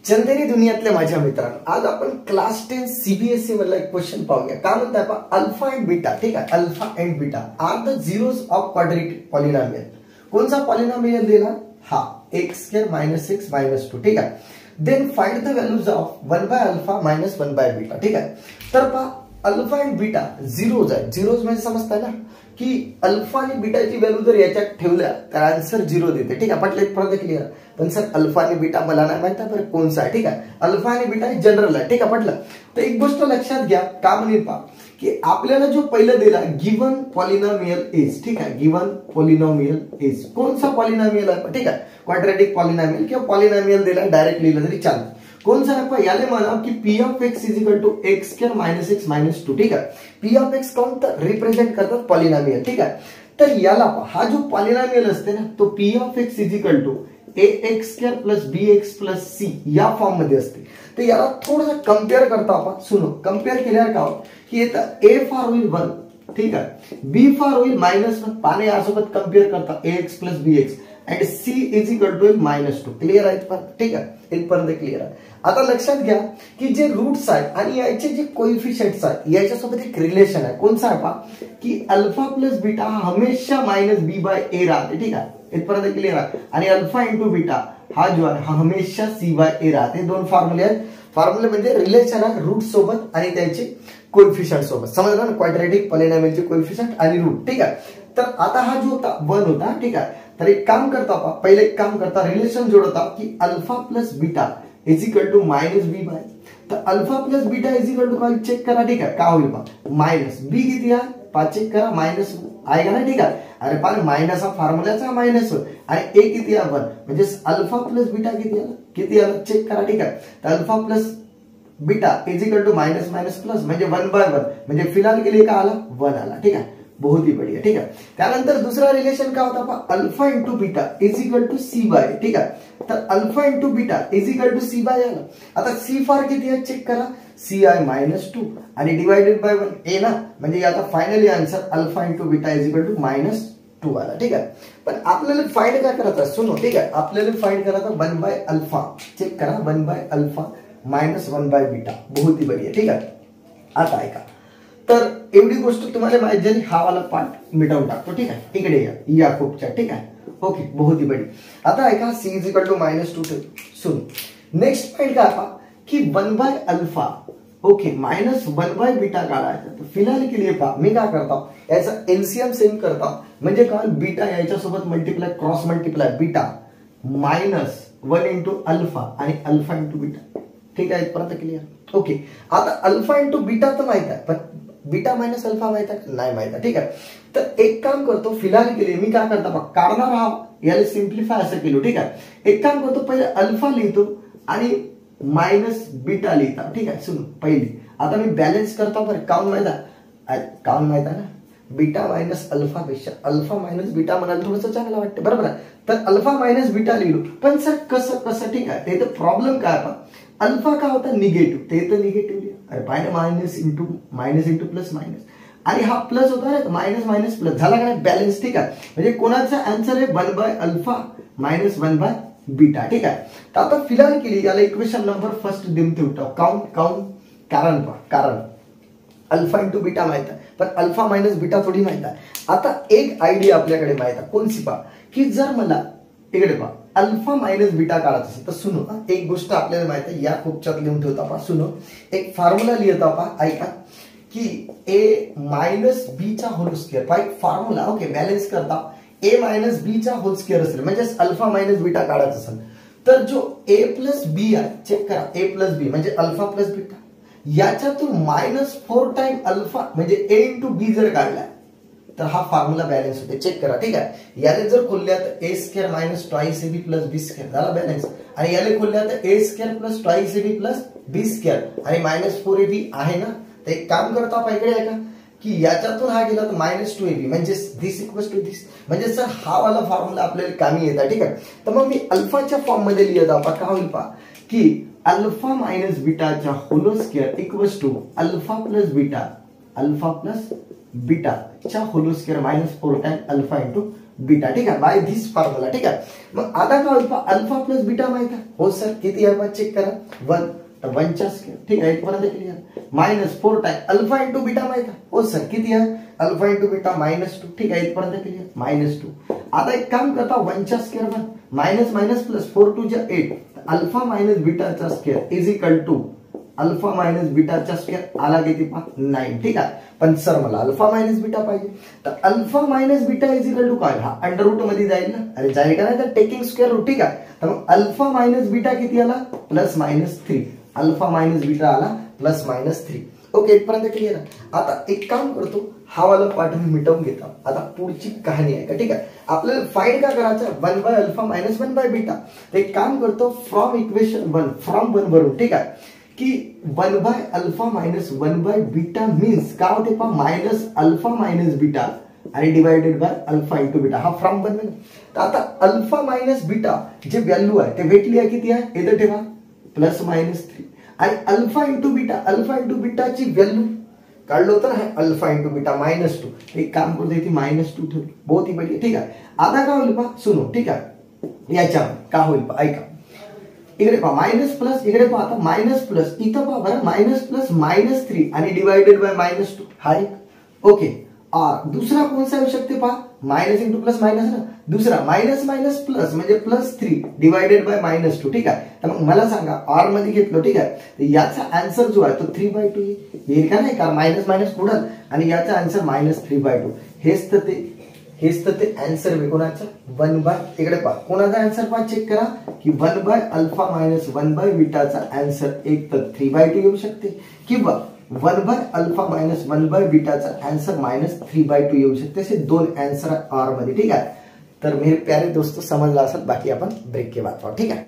चंदेरी दुनियातल्या माझ्या मित्रांनो, आज आपण क्लास 10 सीबीएसई मधला एक क्वेश्चन पाहूया. काय म्हणताय पहा, अल्फा अँड बीटा. ठीक आहे, alpha and beta are the zeros of quadratic polynomial. कोणता पॉलिनॉमियल दिला? हा x² - x - 2. ठीक आहे. Then find the values of 1/अल्फा - 1/बीटा. ठीक आहे. तर पहा, अल्फा अँड बीटा झिरोज आहे. झिरोज म्हणजे समजताय ना की अल्फा आणि बीटाची व्हॅल्यू जर याच्यात ठेवल्या तर आन्सर 0 देते. ठीक आहे, पटलं? एक परत क्लिअर. पण सर अल्फा आणि बीटा मला नाही माहिती बरं कोणचा आहे. ठीक आहे, अल्फा आणि बीटा जनरल आहे. ठीक आहे, पटलं? तर एक गोष्ट लक्षात घ्या, का म्हणेल पहा की आपल्याला जो पहिलं दिला गिवन पॉलिनॉमियल इज. ठीक आहे, गिवन पॉलिनॉमियल इज कोणचा पॉलिनॉमियल आहे? ठीक आहे, क्वाड्रेटिक पॉलिनॉमियल किंवा पॉलिनॉमियल दिला डायरेक्ट लिहिलं तरी चालेल. कोणचा आहे? याले म्हणा की p of x = x² - x - 2. ठीक आहे, p of x कोण तर रिप्रेझेंट करतात पॉलिनॉमियल. ठीक आहे, तर याला हा जो पॉलिनॉमियल असते ना तो p of x = ax² + bx + c या फॉर्म मध्ये असते. तर याला थोडंसं कम्पेअर करता आपण. सुनो, कम्पेअर केल्यावर काय होत की येतं a फार होईल 1. ठीक आहे, b फार होईल -1. पाने यासोबत कम्पेअर करता ax + bx and c = -2. Clear आहे पण? ठीक आहे, इथपर्यंत क्लिअर आहे. आता लक्षात घ्या की जे रूट्स आहेत आणि याचे जे कोएफिशिएंट्स आहेत याच्यासोबत एक रिलेशन आहे. कोणचा आहे पहा की अल्फा + बीटा हा हमेशा -b/a राहते. ठीक आहे, इथपर्यंत क्लिअर आहे. आणि अल्फा * बीटा हा जो आहे हा हमेशा c/a राहते. दोन फॉर्म्युले आहेत. फॉर्म्युले म्हणजे रिलेशन आहे रूट सोबत आणि त्याचे कोएफिशिएंट सोबत. समजलं ना? क्वाड्रेटिक पॉलिनॉमियलचे कोएफिशिएंट आणि रूट. ठीक आहे, तर आता हा जो होता 1 होता. ठीक आहे, तर एक काम करता पहा, पहिले एक काम करता, रिलेशन जोडता की अल्फा + बीटा = -b/. तर अल्फा + बीटा = काय चेक करा. ठीक आहे, काय होईल पहा, -b किती आहे पहा, चेक करा, मायनस आहे का ना? ठीक आहे, अरे पहा मायनस हा फॉर्म्युलाचा मायनस आणि a किती आहे 1 म्हणजे अल्फा + बीटा किती आला चेक करा. ठीक आहे, तर अल्फा + बीटा = -+ म्हणजे 1/1 म्हणजे फिलहाल के लिए काय आला 1 आला. ठीक आहे, बहुत ही बढ़िया. ठीक आहे, त्यानंतर दुसरा रिलेशन काय होता पहा, अल्फा * बीटा = c/a. ठीक आहे, तर अल्फा * बीटा = c/a आला. आता c फार किती आहे चेक करा, c आहे -2 आणि डिवाइडेड बाय 1 a ना, म्हणजे याचा फायनली आन्सर अल्फा * बीटा = -2 आला. ठीक आहे, पण आपल्याला फाइंड काय करायचं सुनो. ठीक आहे, आपल्याला फाइंड करायचं 1/अल्फा. चेक करा, 1/अल्फा - 1/बीटा. बहुत ही बढ़िया. ठीक आहे, आता ऐका, तर एवढी गोष्ट तुम्हाला माहिती झाली. हा वाला पार्ट मिटवून टाकतो. ठीक आहे, इकडे या खूपच्या. ठीक आहे, ओके, बहुत ही बडी. आता ऐका, c = -2. सुन, नेक्स्ट पॉइंट काय पहा की 1/अल्फा ओके -1/बीटा काढायचा. तर फिलहाल के लिए पहा मी काय करता, याचा एलसीएम सेम करता म्हणजे काय, बीटा याच्यासोबत multiply cross multiply beta -1 * alpha आणि अल्फा * बीटा. ठीक आहे, इथपर्यंत क्लिअर. ओके, आता अल्फा * बीटा तर माहित आहे, पण बीटा - अल्फा माहित आहे नाही माहित आहे. ठीक आहे, तर एक काम करतो, फिलहाल के लिए मी काय करता पहा, काढणार हा याला सिम्प्लिफाय असं केलो. ठीक आहे, एक काम करतो, पहिले अल्फा लिहितो आणि -बीटा लिहिता. ठीक आहे, सुनो पहिली. आता मी बॅलन्स करता बरं, काउन माहित आहे ना, बीटा - अल्फा पेक्षा अल्फा - बीटा म्हणाल थोडंसं चांगलं वाटतं, बरोबर आहे. तर अल्फा - बीटा लिहिलो, पण सर कसं? ठीक आहे, ते तर प्रॉब्लेम काय पहा, अल्फा काय होता निगेटिव्ह, ते तर निगेटिव्ह पाहिजे मायनस * प्लस मायनस आणि हा प्लस होता ना, मायनस प्लस झाला का बॅलन्स. ठीक आहे, म्हणजे कोणाचा आन्सर आहे 1/अल्फा - 1/बीटा. ठीक आहे, तर आता फिलहाल केली याला इक्वेशन नंबर फर्स्ट देऊन ठेवतो. काउन कारण पहा, कारण अल्फा * बीटा माहित आहे, पण अल्फा - बीटा थोडी माहित आहे. आता एक आयडिया आपल्याकडे माहित आहे, कोणची पहा की जर मला इकडे पहा अल्फा - बीटा काढायचं असेल तर सुनो, एक गोष्ट आपल्याला माहित आहे, या खूपच्यात लिहून ठेवता पहा. सुनो, एक फॉर्म्युला लिहिता पहा, ऐका की a - b² पहा, एक फॉर्म्युला. ओके, बॅलन्स करता a - b² असेल म्हणजे अल्फा - बीटा काढायचं असेल तर जो a + b आहे, चेक करा, a + b म्हणजे अल्फा + बीटा, याच्यातून -4 टाइम अल्फा म्हणजे a * b जर काढला तर हा फॉर्म्युला बॅलन्स होते. चेक करा. ठीक आहे, याले जर खोलल्या तर a² - 2ab + b² झाला बॅलन्स, आणि याले खोलल्या तर a² + 2ab + b² आणि -4ab आहे ना. तर एक काम करता पाहिजे आहे का की याच्यातून हा गेला तर -2ab म्हणजे दिस = दिस, म्हणजे सर हा वाला फॉर्म्युला आपल्याला कामी येतात. ठीक आहे, तर मग मी अल्फाच्या फॉर्म मध्ये लिहित आपण काय होईल पहा की अल्फा - बीटाच्या होल स्क्वेअर = अल्फा + बीटा च्या whole square -4 time alpha * beta, ठीक आहे, बाय धिस फॉर्म्युला, ठीक आहे. मग आता काय होईल, अल्फा प्लस बीटा माहित आहे, हो सर किती आहे चेक करा, 1, तर 1 चा स्क्वेअर, ठीक आहे, इथपर्यंत clear. -4 time alpha into beta माहित आहे, हो सर किती आहे, अल्फा इंटू बीटा -2, ठीक आहे, इथपर्यंत क्लिअर, -2. आता एक काम करता, 1 चा square one, minus minus plus 4 2 जा 8, अल्फा मायनस बीटाचा square is equal to alpha minus बीटाचा स्क्वेअर आला किती पहा 9, ठीक आहे. पण सर मला अल्फा मायनस बीटा पाहिजे, तर alpha minus beta is equal to काय, हा अंडर रूट मध्ये जाईल ना, अरे जाईल का नाही, तर टेकिंग स्क्वेअर रूट, ठीक आहे. तर मग अल्फा मायनस बीटा किती आला, +-3, अल्फा मायनस बीटा आला +-3. ओके, इथपर्यंत क्लिअर आहे. आता एक काम करतो, हा वाला पार्ट मी मिटवून घेतो. आता पुढची कहाणी आहे का, ठीक आहे. आपल्याला फाइंड का करायचं, 1 by alpha minus 1 by beta. तर एक काम करतो, फ्रॉम इक्वेशन 1 वरून, ठीक आहे, की 1 by alpha minus 1 by beta means काय होते पहा, मायनस अल्फा मायनस बीटा आणि divided by alpha into beta, हा फ्रॉम बनवेल. तर आता अल्फा मायनस बीटा जे व्हॅल्यू आहे ते भेटली आहे, किती आहे इथे ठेवा, +-3, आणि अल्फा इंटू बीटाची व्हॅल्यू काढलो तर अल्फा इंटू बीटा -2. एक काम करतो, इथे -2 ठेवली, बहुत ही बढिया, ठीक आहे. आता काय होईल पहा, सुनो, ठीक आहे, याच्या काय होईल पहा, ऐका, इकडे पहा मायनस प्लस, इकडे पहा आता मायनस प्लस, इथं पहा बरं मायनस प्लस -3 आणि डिवायडेड बाय -2, हा एक. ओके, और दुसरा कोणता येऊ शकते पहा, मायनस इंटू प्लस मायनस ना, दुसरा मायनस मायनस प्लस म्हणजे +3 डिवायडेड बाय -2, ठीक आहे. तर मग मला सांगा, आर मध्ये घेतलो, ठीक आहे, तर याचा आन्सर जो आहे तो 3/2 येईल का नाही, कारण मायनस मायनस पुढं आणि याचा आन्सर -3/2. हेच तर ते आन्सर आहे कोणाचा, 1 बाय, इकडे पहा कोणाचा आन्सर पहा, चेक करा की 1 बाय अल्फा मायनस 1 बाय बीटाचा आन्सर एक तर 3/2 येऊ शकते, किंवा 1 बाय अल्फा मायनस 1 बाय बीटाचा आन्सर -3/2 येऊ शकते. असे 2 आन्सर आर मध्ये, ठीक आहे. तर मेरे प्यारे दोस्तों समजला असेल, बाकी आपण ब्रेक के बाद पाहू, ठीक आहे.